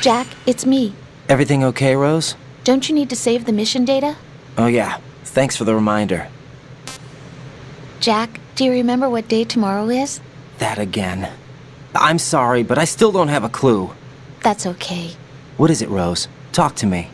Jack, it's me. Everything okay, Rose? Don't you need to save the mission data? Oh yeah, thanks for the reminder. Jack, do you remember what day tomorrow is? That again. I'm sorry, but I still don't have a clue. That's okay. What is it, Rose? Talk to me.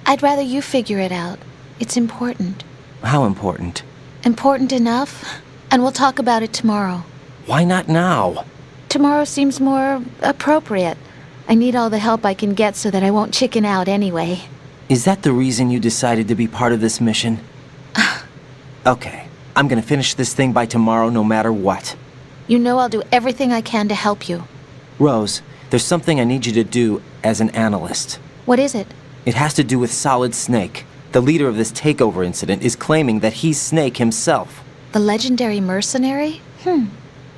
I'd rather you figure it out. It's important. How important? Important enough? And we'll talk about it tomorrow. Why not now? Tomorrow seems more appropriate. I need all the help I can get so that I won't chicken out anyway. Is that the reason you decided to be part of this mission? Okay, I'm gonna finish this thing by tomorrow no matter what. You know I'll do everything I can to help you. Rose, there's something I need you to do as an analyst. What is it? It has to do with Solid Snake. The leader of this takeover incident is claiming that he's Snake himself. The legendary mercenary?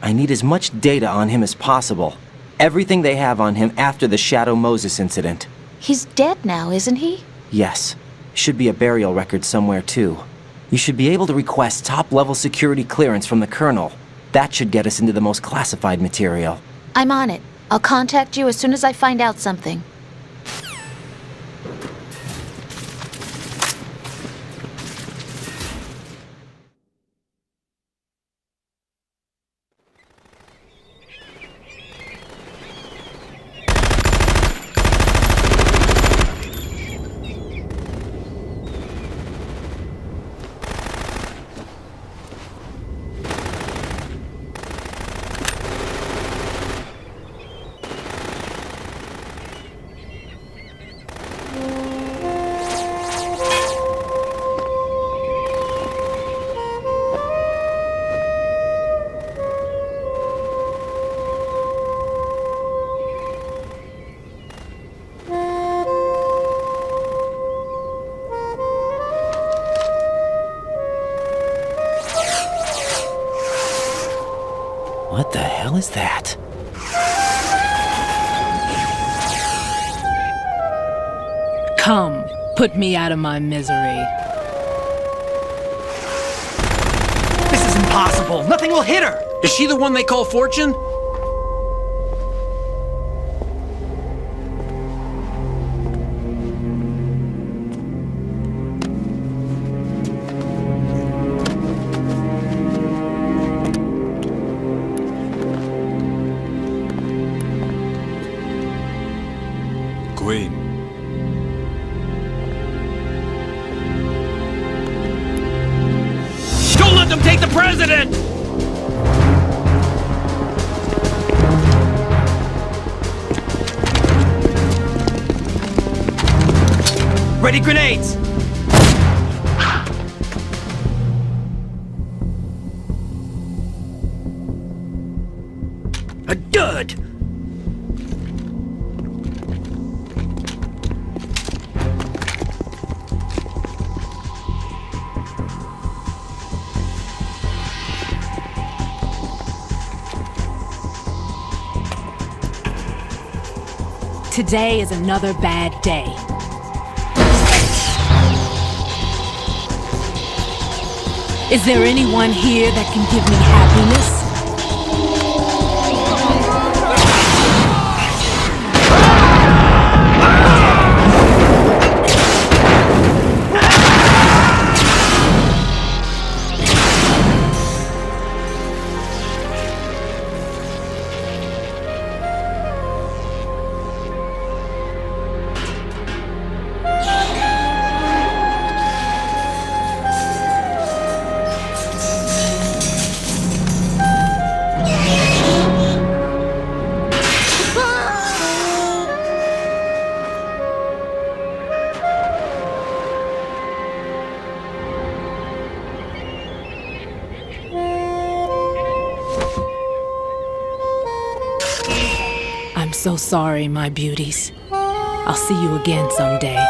I need as much data on him as possible. Everything they have on him after the Shadow Moses incident. He's dead now, isn't he? Yes. Should be a burial record somewhere, too. You should be able to request top-level security clearance from the Colonel. That should get us into the most classified material. I'm on it. I'll contact you as soon as I find out something. What the hell is that? Come, put me out of my misery. This is impossible. Nothing will hit her. Is she the one they call Fortune? Queen. Don't let them take the president! Ready grenades! A dud! Today is another bad day. Is there anyone here that can give me happiness? I'm so sorry, my beauties. I'll see you again someday.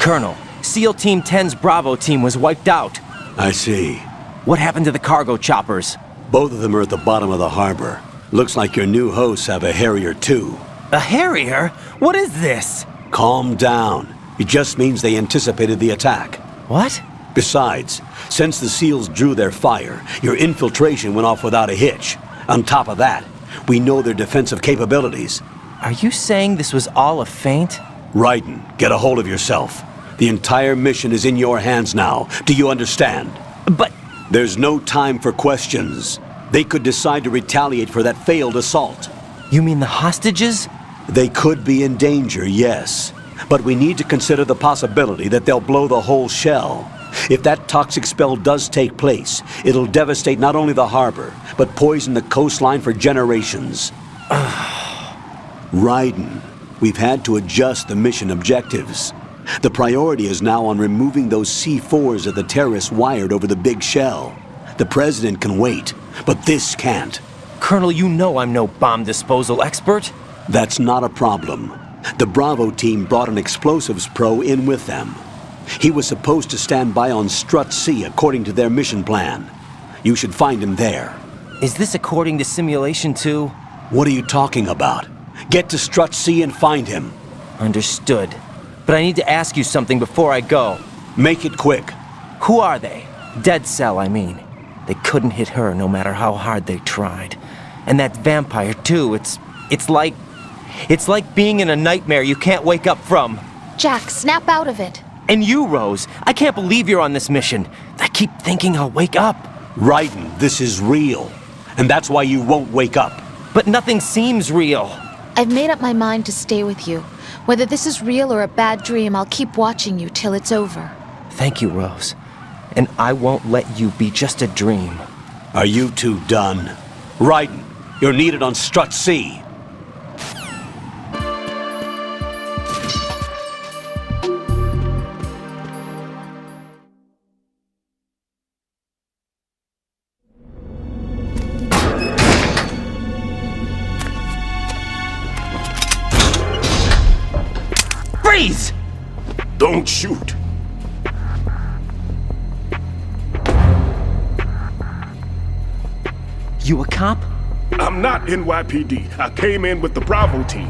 Colonel, SEAL Team 10's Bravo team was wiped out. I see. What happened to the cargo choppers? Both of them are at the bottom of the harbor. Looks like your new hosts have a Harrier too. A Harrier? What is this? Calm down. It just means they anticipated the attack. What? Besides, since the SEALs drew their fire, your infiltration went off without a hitch. On top of that, we know their defensive capabilities. Are you saying this was all a feint? Raiden, get a hold of yourself. The entire mission is in your hands now. Do you understand? But... There's no time for questions. They could decide to retaliate for that failed assault. You mean the hostages? They could be in danger, yes. But we need to consider the possibility that they'll blow the whole shell. If that toxic spell does take place, it'll devastate not only the harbor, but poison the coastline for generations. Raiden, we've had to adjust the mission objectives. The priority is now on removing those C4s that the terrorists wired over the big shell. The President can wait, but this can't. Colonel, you know I'm no bomb disposal expert. That's not a problem. The Bravo team brought an explosives pro in with them. He was supposed to stand by on Strut C according to their mission plan. You should find him there. Is this according to Simulation 2? What are you talking about? Get to Strut C and find him. Understood. But I need to ask you something before I go. Make it quick. Who are they? Dead Cell, I mean. They couldn't hit her no matter how hard they tried. And that vampire, too, it's like being in a nightmare you can't wake up from. Jack, snap out of it. And you, Rose, I can't believe you're on this mission. I keep thinking I'll wake up. Raiden, this is real. And that's why you won't wake up. But nothing seems real. I've made up my mind to stay with you. Whether this is real or a bad dream, I'll keep watching you till it's over. Thank you, Rose. And I won't let you be just a dream. Are you two done? Raiden, you're needed on Strut C. Freeze! Don't shoot. You a cop? I'm not NYPD. I came in with the Bravo team.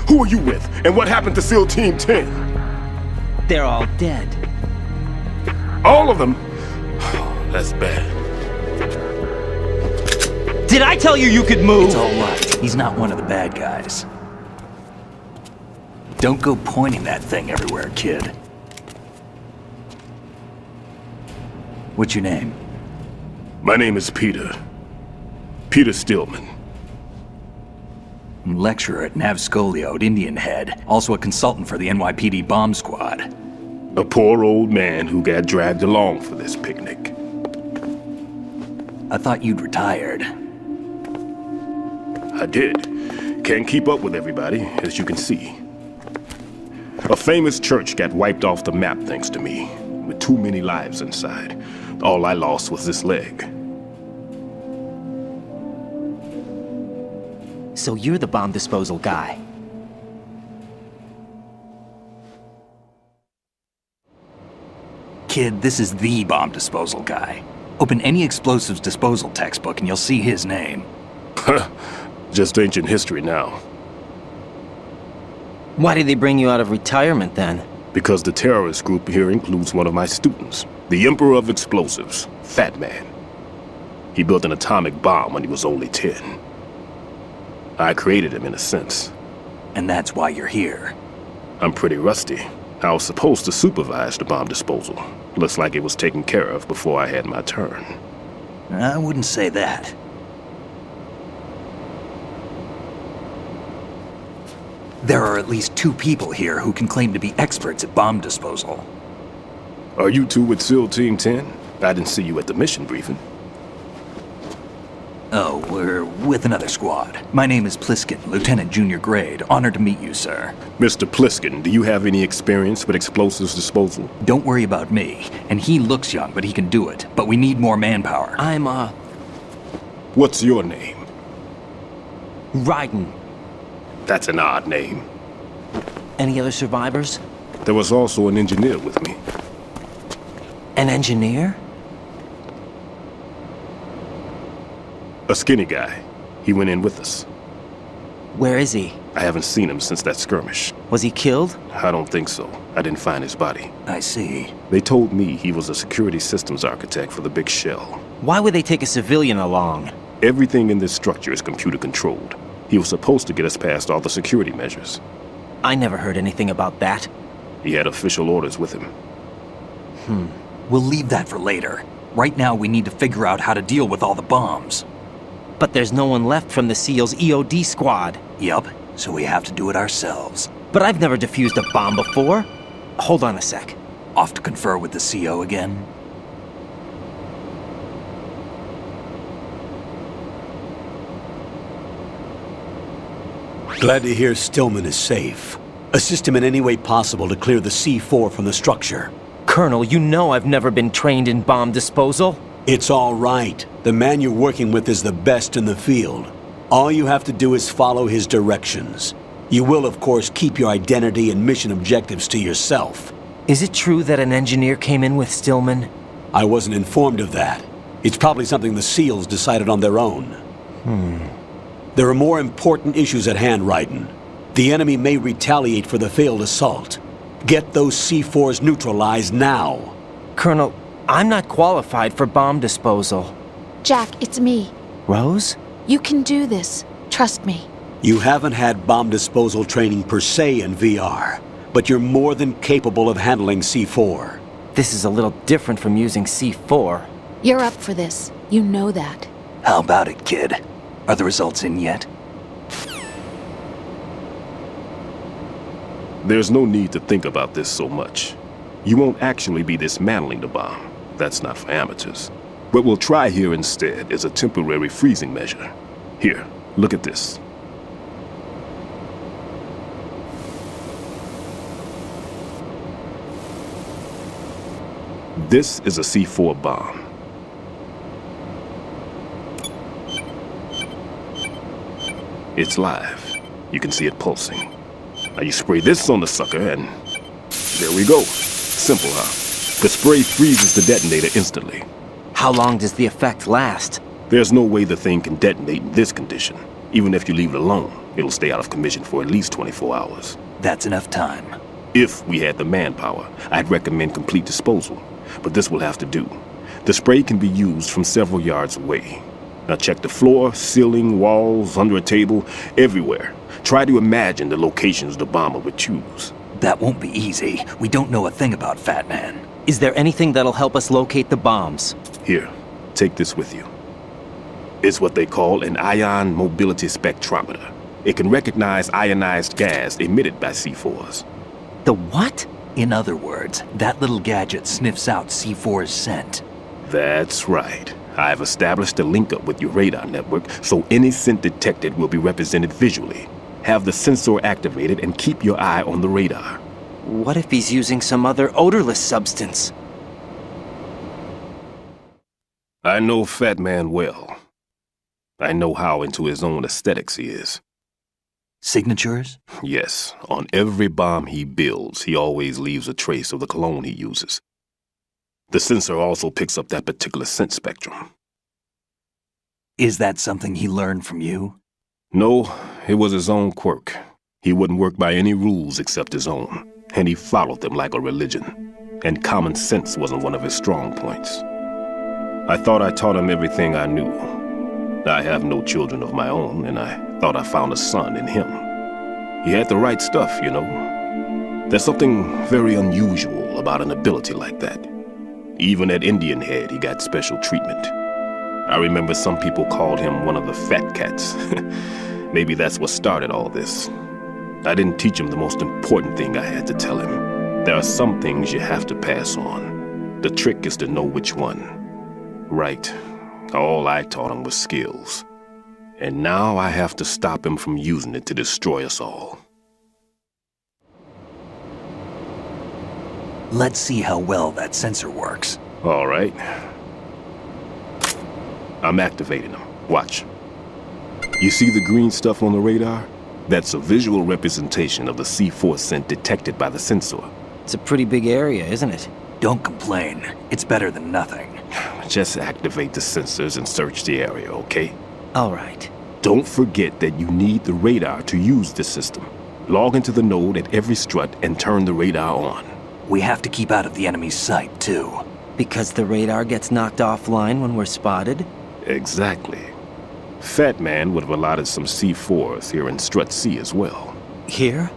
Who are you with? And what happened to SEAL Team 10? They're all dead. All of them? That's bad. Did I tell you you could move? It's all right. He's not one of the bad guys. Don't go pointing that thing everywhere, kid. What's your name? My name is Peter. Peter Stillman. I'm lecturer at Nav Scolio at Indian Head, also a consultant for the NYPD bomb squad. A poor old man who got dragged along for this picnic. I thought you'd retired. I did. Can't keep up with everybody, as you can see. A famous church got wiped off the map thanks to me, with too many lives inside. All I lost was this leg. So you're the bomb disposal guy. Kid, this is the bomb disposal guy. Open any explosives disposal textbook and you'll see his name. Just ancient history now. Why did they bring you out of retirement then? Because the terrorist group here includes one of my students, the Emperor of Explosives, Fat Man. He built an atomic bomb when he was only 10. I created him in a sense. And that's why you're here. I'm pretty rusty. I was supposed to supervise the bomb disposal. Looks like it was taken care of before I had my turn. I wouldn't say that. There are at least 2 people here who can claim to be experts at bomb disposal. Are you two with SEAL Team 10? I didn't see you at the mission briefing. Oh, we're with another squad. My name is Pliskin, Lieutenant Junior Grade. Honored to meet you, sir. Mr. Pliskin, do you have any experience with explosives disposal? Don't worry about me. And he looks young, but he can do it. But we need more manpower. I'm, What's your name? Raiden. That's an odd name. Any other survivors? There was also an engineer with me. An engineer? A skinny guy. He went in with us. Where is he? I haven't seen him since that skirmish. Was he killed? I don't think so. I didn't find his body. I see. They told me he was a security systems architect for the big shell. Why would they take a civilian along? Everything in this structure is computer controlled. He was supposed to get us past all the security measures. I never heard anything about that. He had official orders with him. We'll leave that for later. Right now, we need to figure out how to deal with all the bombs. But there's no one left from the SEAL's EOD squad. Yup, so we have to do it ourselves. But I've never defused a bomb before. Hold on a sec. Off to confer with the CO again? Glad to hear Stillman is safe. Assist him in any way possible to clear the C4 from the structure. Colonel, you know I've never been trained in bomb disposal. It's all right. The man you're working with is the best in the field. All you have to do is follow his directions. You will, of course, keep your identity and mission objectives to yourself. Is it true that an engineer came in with Stillman? I wasn't informed of that. It's probably something the SEALs decided on their own. There are more important issues at hand, Raiden. The enemy may retaliate for the failed assault. Get those C4s neutralized now. Colonel, I'm not qualified for bomb disposal. Jack, it's me. Rose? You can do this. Trust me. You haven't had bomb disposal training per se in VR, but you're more than capable of handling C4. This is a little different from using C4. You're up for this. You know that. How about it, kid? Are the results in yet? There's no need to think about this so much. You won't actually be dismantling the bomb. That's not for amateurs. What we'll try here instead is a temporary freezing measure. Here, look at this. This is a C4 bomb. It's live. You can see it pulsing. Now you spray this on the sucker and there we go. Simple, huh? The spray freezes the detonator instantly. How long does the effect last? There's no way the thing can detonate in this condition. Even if you leave it alone, it'll stay out of commission for at least 24 hours. That's enough time. If we had the manpower, I'd recommend complete disposal. But this will have to do. The spray can be used from several yards away. Now check the floor, ceiling, walls, under a table, everywhere. Try to imagine the locations the bomber would choose. That won't be easy. We don't know a thing about Fat Man. Is there anything that'll help us locate the bombs? Here, take this with you. It's what they call an ion mobility spectrometer. It can recognize ionized gas emitted by C4s. The what? In other words, that little gadget sniffs out C4's scent. That's right. I've established a link up with your radar network, so any scent detected will be represented visually. Have the sensor activated and keep your eye on the radar. What if he's using some other odorless substance? I know Fat Man well. I know how into his own aesthetics he is. Signatures? Yes, on every bomb he builds, he always leaves a trace of the cologne he uses. The sensor also picks up that particular scent spectrum. Is that something he learned from you? No, it was his own quirk. He wouldn't work by any rules except his own, and he followed them like a religion. And common sense wasn't one of his strong points. I thought I taught him everything I knew. I have no children of my own, and I thought I found a son in him. He had the right stuff, you know. There's something very unusual about an ability like that. Even at Indian Head, he got special treatment. I remember some people called him one of the fat cats. Maybe that's what started all this. I didn't teach him the most important thing I had to tell him. There are some things you have to pass on. The trick is to know which one. Right. All I taught him was skills. And now I have to stop him from using it to destroy us all. Let's see how well that sensor works. All right. I'm activating them. Watch. You see the green stuff on the radar? That's a visual representation of the C4 scent detected by the sensor. It's a pretty big area, isn't it? Don't complain. It's better than nothing. Just activate the sensors and search the area, okay? All right. Don't forget that you need the radar to use this system. Log into the node at every strut and turn the radar on. We have to keep out of the enemy's sight, too. Because the radar gets knocked offline when we're spotted? Exactly. Fat Man would have allotted some C4s here in Strut C as well. Here?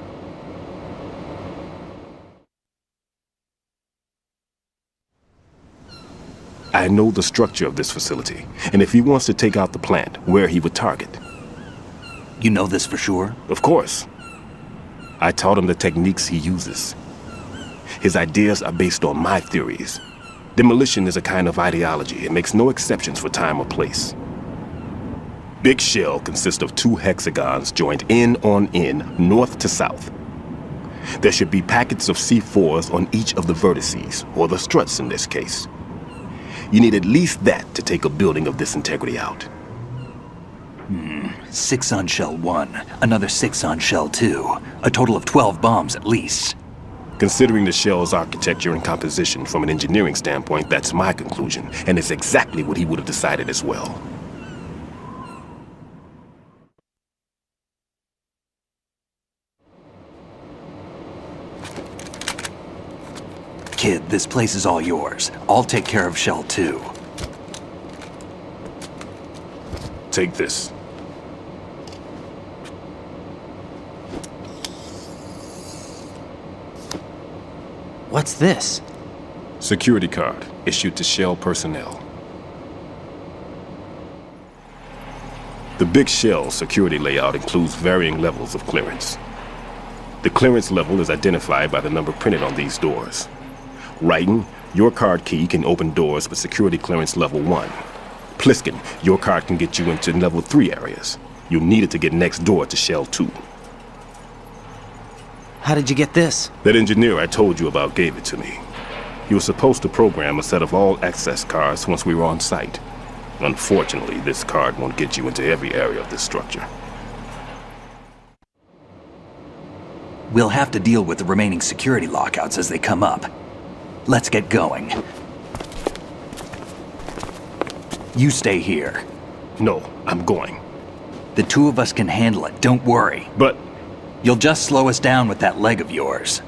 I know the structure of this facility, and if he wants to take out the plant, where he would target. You know this for sure? Of course. I taught him the techniques he uses. His ideas are based on my theories. Demolition is a kind of ideology. It makes no exceptions for time or place. Big shell consists of 2 hexagons joined end on end, north to south. There should be packets of C4s on each of the vertices, or the struts in this case. You need at least that to take a building of this integrity out. 6 on shell 1, another 6 on shell 2. A total of 12 bombs at least. Considering the shell's architecture and composition from an engineering standpoint, that's my conclusion, and it's exactly what he would have decided as well. Kid, this place is all yours. I'll take care of shell 2. Take this. What's this? Security card issued to Shell personnel. The Big Shell security layout includes varying levels of clearance. The clearance level is identified by the number printed on these doors. Writing, your card key can open doors with security clearance level 1. Pliskin, your card can get you into level 3 areas. You'll need it to get next door to Shell 2. How did you get this? That engineer I told you about gave it to me. He was supposed to program a set of all access cards once we were on site. Unfortunately, this card won't get you into every area of this structure. We'll have to deal with the remaining security lockouts as they come up. Let's get going. You stay here. No, I'm going. The 2 of us can handle it, don't worry. But You'll just slow us down with that leg of yours.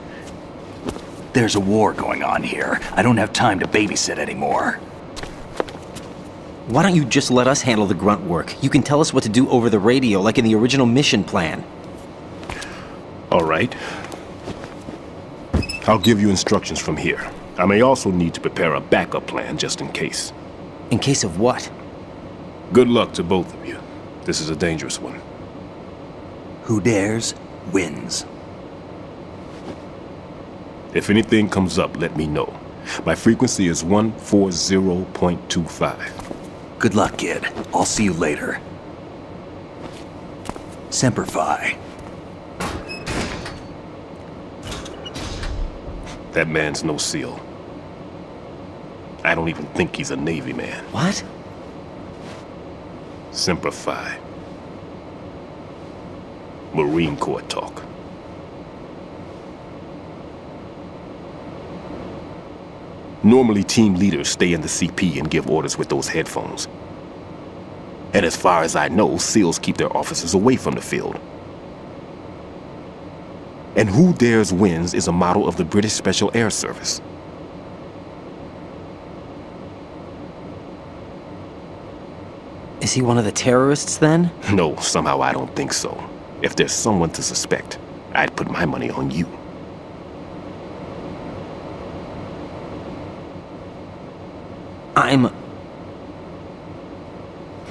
There's a war going on here. I don't have time to babysit anymore. Why don't you just let us handle the grunt work? You can tell us what to do over the radio, like in the original mission plan. all right. I'll give you instructions from here. I may also need to prepare a backup plan just in case. In case of what? Good luck to both of you. This is a dangerous one. Who dares, wins. If anything comes up, let me know. My frequency is 140.25. Good luck, kid. I'll see you later. Semper Fi. That man's no SEAL. I don't even think he's a Navy man. What? Semper Fi. Marine Corps talk. Normally, team leaders stay in the CP and give orders with those headphones. And as far as I know, SEALs keep their officers away from the field. And Who Dares Wins is a model of the British Special Air Service. Is he one of the terrorists then? No, somehow I don't think so. If there's someone to suspect, I'd put my money on you.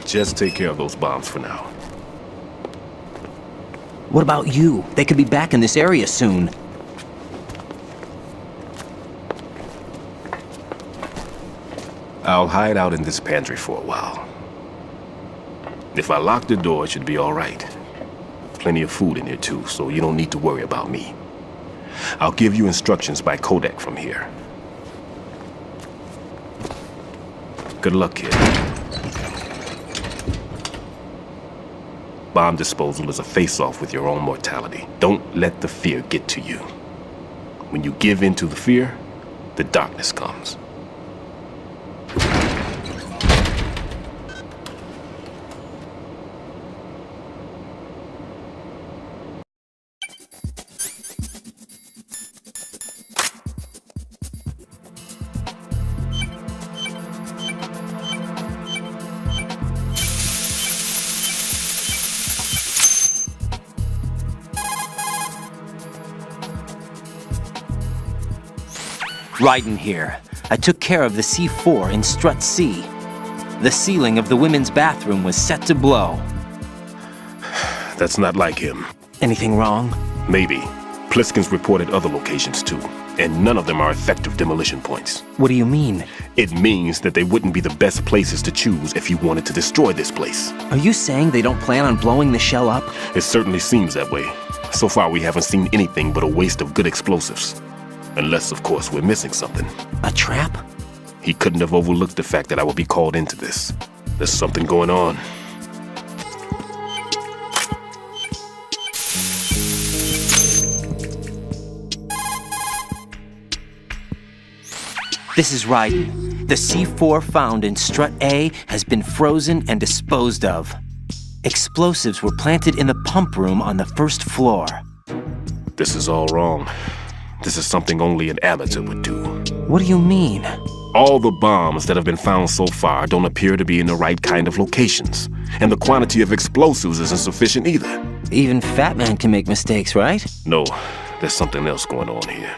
Just take care of those bombs for now. What about you? They could be back in this area soon. I'll hide out in this pantry for a while. If I lock the door, it should be all right. Plenty of food in here too, so you don't need to worry about me. I'll give you instructions by codec from here. Good luck, kid. Bomb disposal is a face-off with your own mortality. Don't let the fear get to you. When you give in to the fear, the darkness comes. Raiden here. I took care of the C4 in Strut C. The ceiling of the women's bathroom was set to blow. That's not like him. Anything wrong? Maybe. Pliskin's reported other locations too, and none of them are effective demolition points. What do you mean? It means that they wouldn't be the best places to choose if you wanted to destroy this place. Are you saying they don't plan on blowing the shell up? It certainly seems that way. So far we haven't seen anything but a waste of good explosives. Unless, of course, we're missing something. A trap? He couldn't have overlooked the fact that I would be called into this. There's something going on. This is Raiden. The C4 found in Strut A has been frozen and disposed of. Explosives were planted in the pump room on the first floor. This is all wrong. This is something only an amateur would do. What do you mean? All the bombs that have been found so far don't appear to be in the right kind of locations. And the quantity of explosives isn't sufficient either. Even Fat Man can make mistakes, right? No, there's something else going on here.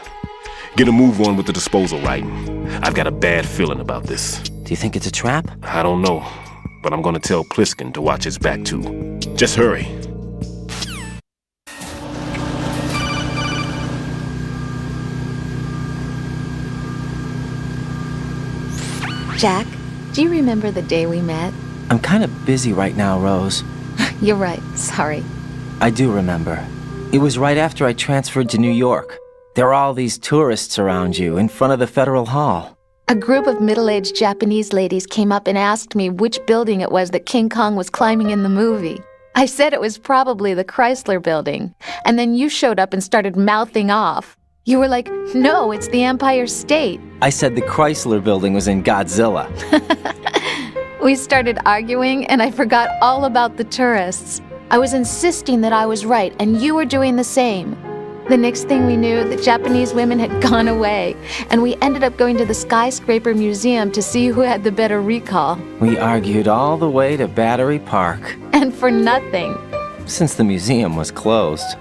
Get a move on with the disposal, Raiden. I've got a bad feeling about this. Do you think it's a trap? I don't know, but I'm gonna tell Pliskin to watch his back too. Just hurry. Jack, do you remember the day we met? I'm kind of busy right now, Rose. You're right, sorry. I do remember. It was right after I transferred to New York. There are all these tourists around you in front of the Federal Hall. A group of middle-aged Japanese ladies came up and asked me which building it was that King Kong was climbing in the movie. I said it was probably the Chrysler building, and then you showed up and started mouthing off. You were like, no, it's the Empire State. I said the Chrysler building was in Godzilla. We started arguing, and I forgot all about the tourists. I was insisting that I was right, and you were doing the same. The next thing we knew, the Japanese women had gone away, and we ended up going to the Skyscraper Museum to see who had the better recall. We argued all the way to Battery Park. And for nothing. Since the museum was closed,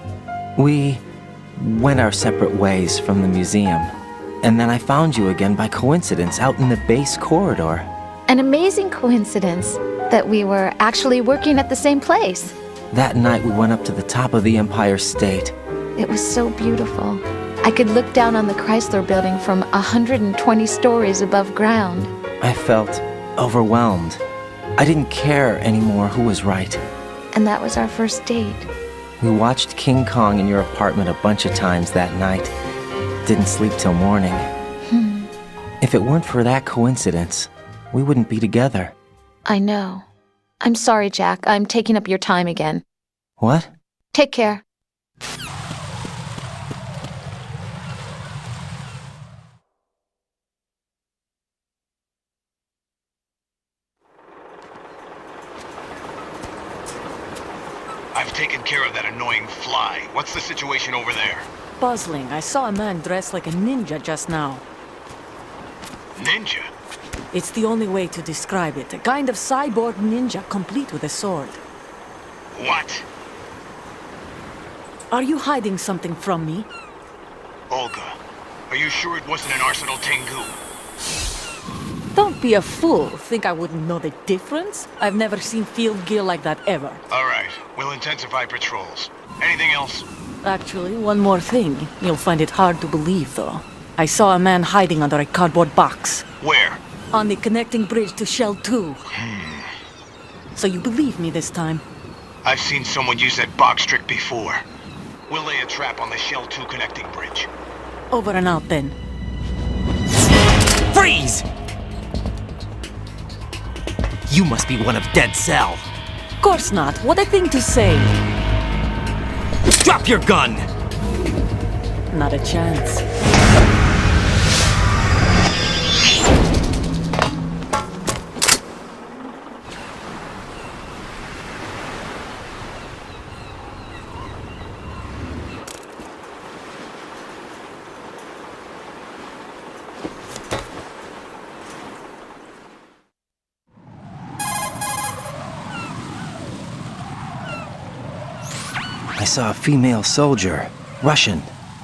we went our separate ways from the museum. And then I found you again by coincidence out in the base corridor. An amazing coincidence that we were actually working at the same place. That night we went up to the top of the Empire State. It was so beautiful. I could look down on the Chrysler building from 120 stories above ground. I felt overwhelmed. I didn't care anymore who was right. And that was our first date. We watched King Kong in your apartment a bunch of times that night. Didn't sleep till morning. If it weren't for that coincidence, we wouldn't be together. I know. I'm sorry, Jack. I'm taking up your time again. What? Take care. I've taken care of that annoying fly. What's the situation over there? Puzzling. I saw a man dressed like a ninja just now. Ninja? It's the only way to describe it. A kind of cyborg ninja complete with a sword. What? Are you hiding something from me? Olga, are you sure it wasn't an Arsenal Tengu? Don't be a fool. Think I wouldn't know the difference? I've never seen field gear like that ever. All right, we'll intensify patrols. Anything else? Actually, one more thing. You'll find it hard to believe, though. I saw a man hiding under a cardboard box. Where? On the connecting bridge to Shell 2. So you believe me this time? I've seen someone use that box trick before. We'll lay a trap on the Shell 2 connecting bridge. Over and out, then. Freeze! You must be one of Dead Cell. Of course not. What a thing to say. Drop your gun! Not a chance. I saw a female soldier. Russian.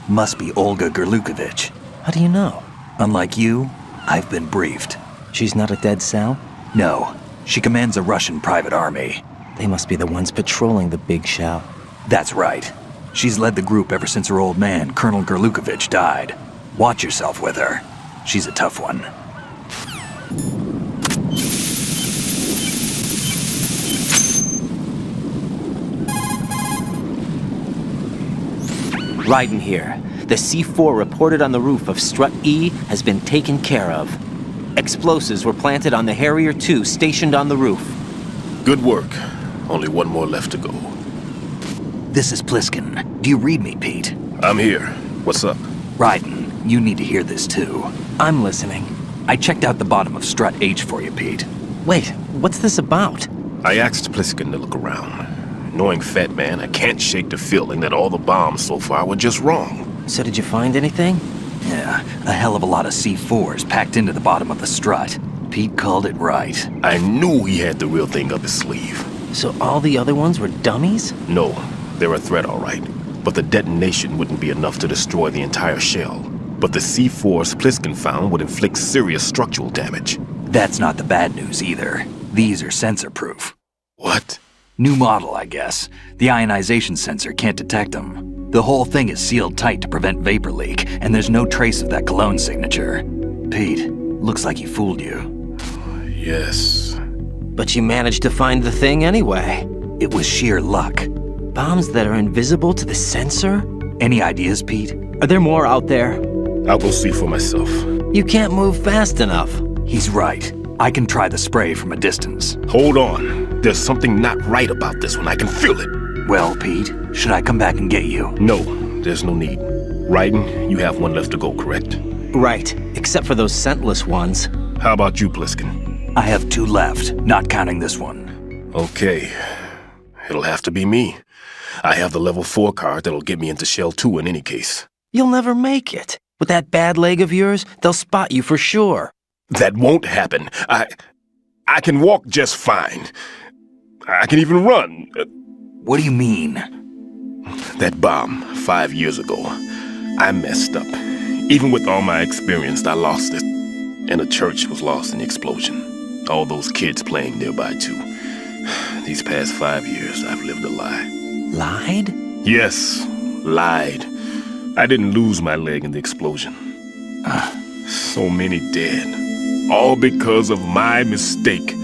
Must be Olga Gerlukovich. How do you know? Unlike you, I've been briefed. She's not a dead cell? No, she commands a Russian private army. They must be the ones patrolling the big shell. That's right. She's led the group ever since her old man, Colonel Gerlukovich, died. Watch yourself with her. She's a tough one. Raiden here. The C4 reported on the roof of Strut E has been taken care of. Explosives were planted on the Harrier 2 stationed on the roof. Good work. Only one more left to go. This is Pliskin. Do you read me, Pete? I'm here. What's up? Raiden, you need to hear this too. I'm listening. I checked out the bottom of Strut H for you, Pete. Wait, what's this about? I asked Pliskin to look around. Knowing Fat Man, I can't shake the feeling that all the bombs so far were just wrong. So did you find anything? Yeah, a hell of a lot of C4s packed into the bottom of the strut. Pete called it right. I knew he had the real thing up his sleeve. So all the other ones were dummies? No, they're a threat, all right. But the detonation wouldn't be enough to destroy the entire shell. But the C4s Pliskin found would inflict serious structural damage. That's not the bad news either. These are sensor-proof. What? New model, I guess. The ionization sensor can't detect them. The whole thing is sealed tight to prevent vapor leak, and there's no trace of that cologne signature. Pete, looks like he fooled you. Yes. But you managed to find the thing anyway. It was sheer luck. Bombs that are invisible to the sensor? Any ideas, Pete? Are there more out there? I'll go see for myself. You can't move fast enough. He's right. I can try the spray from a distance. Hold on. There's something not right about this one. I can feel it. Well, Pete, should I come back and get you? No, there's no need. Raiden, you have one left to go, correct? Right, except for those scentless ones. How about you, Pliskin? I have 2 left, not counting this one. Okay. It'll have to be me. I have the level 4 card that'll get me into Shell 2 in any case. You'll never make it. With that bad leg of yours, they'll spot you for sure. That won't happen. I can walk just fine. I can even run. What do you mean? That bomb 5 years ago, I messed up. Even with all my experience, I lost it. And the church was lost in the explosion. All those kids playing nearby, too. These past 5 years, I've lived a lie. Lied? Yes, lied. I didn't lose my leg in the explosion. So many dead. All because of my mistake.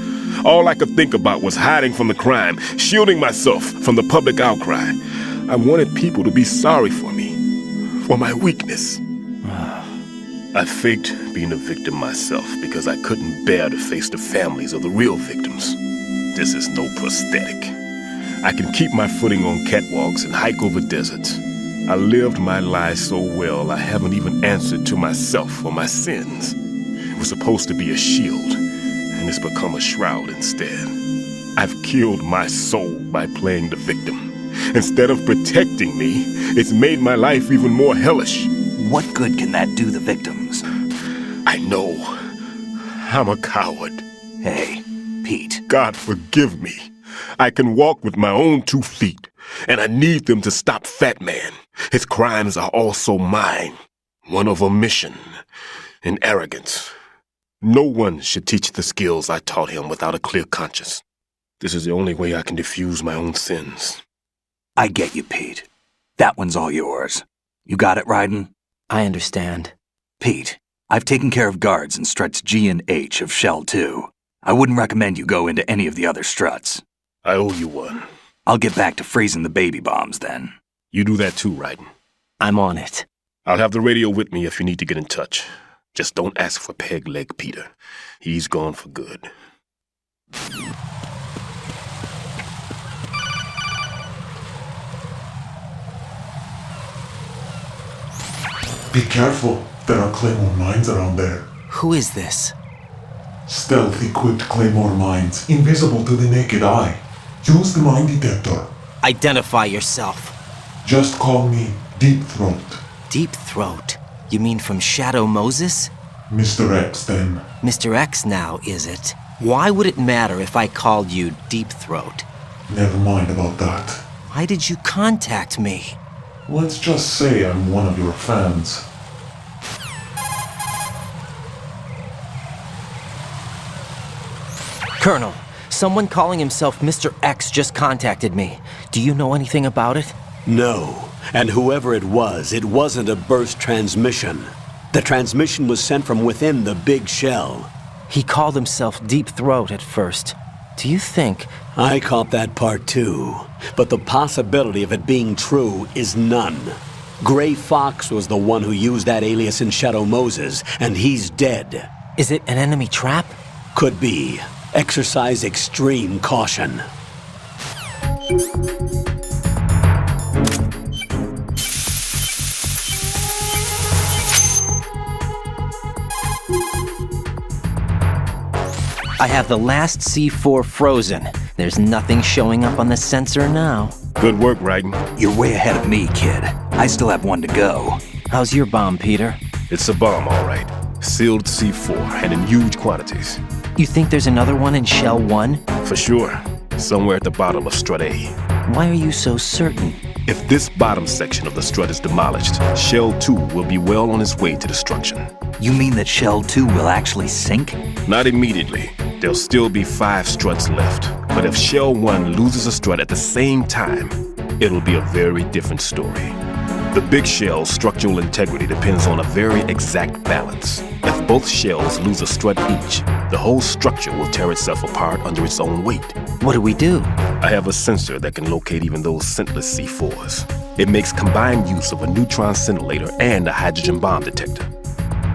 All I could think about was hiding from the crime, shielding myself from the public outcry. I wanted people to be sorry for me, for my weakness. I faked being a victim myself because I couldn't bear to face the families of the real victims. This is no prosthetic. I can keep my footing on catwalks and hike over deserts. I lived my life so well I haven't even answered to myself for my sins. It was supposed to be a shield, and it's become a shroud instead. I've killed my soul by playing the victim. Instead of protecting me, it's made my life even more hellish. What good can that do the victims? I know. I'm a coward. Hey, Pete. God forgive me. I can walk with my own 2 feet, and I need them to stop Fat Man. His crimes are also mine. One of omission and arrogance. No one should teach the skills I taught him without a clear conscience. This is the only way I can diffuse my own sins. I get you, Pete. That one's all yours. You got it, Raiden? I understand. Pete, I've taken care of guards in struts G and H of Shell 2. I wouldn't recommend you go into any of the other struts. I owe you one. I'll get back to freezing the baby bombs then. You do that too, Raiden. I'm on it. I'll have the radio with me if you need to get in touch. Just don't ask for Peg Leg Peter. He's gone for good. Be careful. There are claymore mines around there. Who is this? Stealth-equipped claymore mines, invisible to the naked eye. Use the mine detector. Identify yourself. Just call me Deep Throat. Deep Throat? You mean from Shadow Moses? Mr. X, then. Mr. X now, is it? Why would it matter if I called you Deep Throat? Never mind about that. Why did you contact me? Let's just say I'm one of your fans. Colonel, someone calling himself Mr. X just contacted me. Do you know anything about it? No. And whoever it wasn't a burst transmission. The transmission was sent from within the big shell. He called himself Deep Throat at first. Do you think... I caught that part too. But the possibility of it being true is none. Gray Fox was the one who used that alias in Shadow Moses, and he's dead. Is it an enemy trap? Could be. Exercise extreme caution. I have the last C4 frozen. There's nothing showing up on the sensor now. Good work, Raiden. You're way ahead of me, kid. I still have one to go. How's your bomb, Peter? It's a bomb, all right. Sealed C4 and in huge quantities. You think there's another one in Shell 1? For sure. Somewhere at the bottom of Strut A. Why are you so certain? If this bottom section of the strut is demolished, Shell 2 will be well on its way to destruction. You mean that Shell 2 will actually sink? Not immediately. There'll still be 5 struts left. But if Shell 1 loses a strut at the same time, it'll be a very different story. The big shell's structural integrity depends on a very exact balance. If both shells lose a strut each, the whole structure will tear itself apart under its own weight. What do we do? I have a sensor that can locate even those scentless C4s. It makes combined use of a neutron scintillator and a hydrogen bomb detector.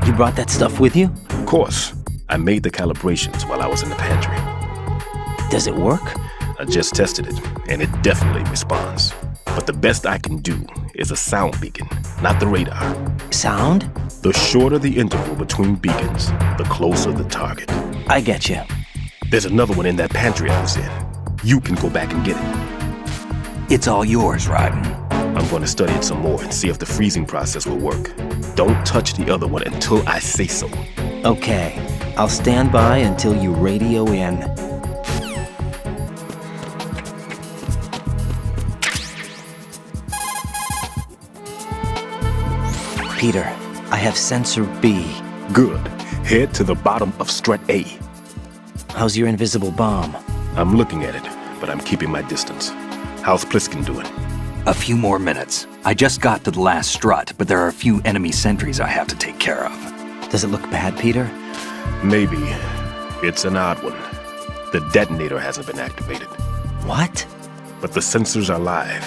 You brought that stuff with you? Of course. I made the calibrations while I was in the pantry. Does it work? I just tested it, and it definitely responds. But the best I can do is a sound beacon, not the radar. Sound? The shorter the interval between beacons, the closer the target. I get you. There's another one in that pantry I was in. You can go back and get it. It's all yours, Raiden. I'm going to study it some more and see if the freezing process will work. Don't touch the other one until I say so. Okay. I'll stand by until you radio in. Peter, I have sensor B. Good. Head to the bottom of Strut A. How's your invisible bomb? I'm looking at it, but I'm keeping my distance. How's Pliskin doing? A few more minutes. I just got to the last strut, but there are a few enemy sentries I have to take care of. Does it look bad, Peter? Maybe. It's an odd one. The detonator hasn't been activated. What? But the sensors are live,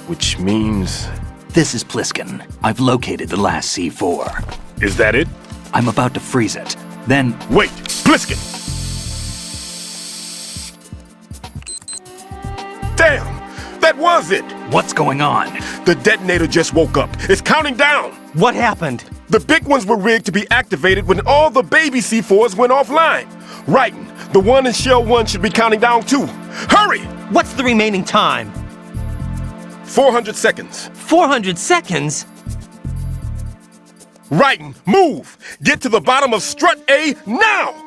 which means... This is Pliskin. I've located the last C4. Is that it? I'm about to freeze it. Then... Wait! Pliskin! Damn! That was it! What's going on? The detonator just woke up. It's counting down! What happened? The big ones were rigged to be activated when all the baby C4s went offline. Raiden, the one in Shell 1 should be counting down too. Hurry! What's the remaining time? 400 seconds. 400 seconds? Raiden, move! Get to the bottom of Strut A now!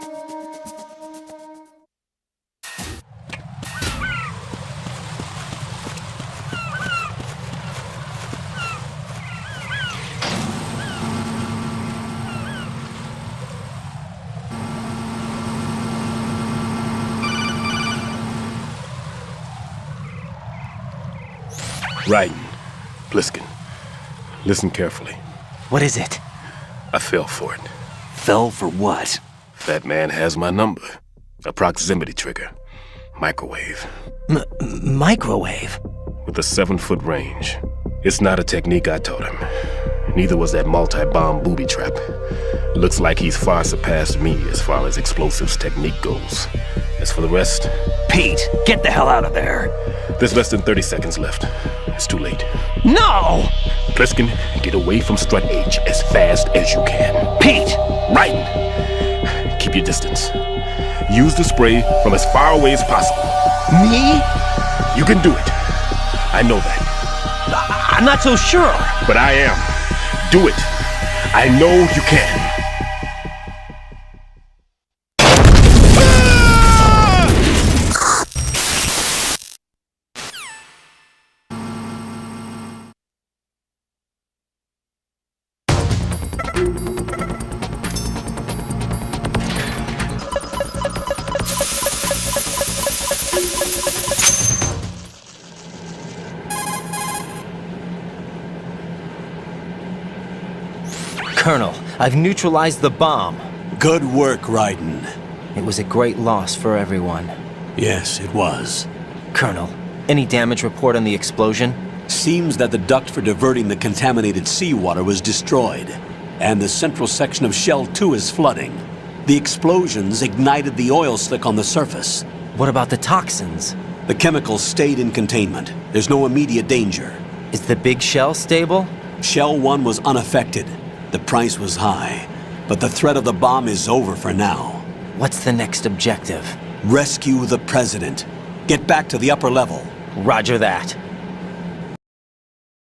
Raiden, Pliskin, listen carefully. What is it? I fell for it. Fell for what? That man has my number. A proximity trigger. Microwave. Microwave? With a 7-foot range. It's not a technique I taught him. Neither was that multi-bomb booby trap. Looks like he's far surpassed me as far as explosives technique goes. As for the rest... Pete, get the hell out of there! There's less than 30 seconds left. It's too late. No! Pliskin, get away from Strut H as fast as you can. Pete! Right! Keep your distance. Use the spray from as far away as possible. Me? You can do it. I know that. I'm not so sure. But I am. Do it. I know you can. Colonel, I've neutralized the bomb. Good work, Raiden. It was a great loss for everyone. Yes, it was. Colonel, any damage report on the explosion? Seems that the duct for diverting the contaminated seawater was destroyed, and the central section of Shell 2 is flooding. The explosions ignited the oil slick on the surface. What about the toxins? The chemicals stayed in containment. There's no immediate danger. Is the big shell stable? Shell 1 was unaffected. The price was high, but the threat of the bomb is over for now. What's the next objective? Rescue the President. Get back to the upper level. Roger that.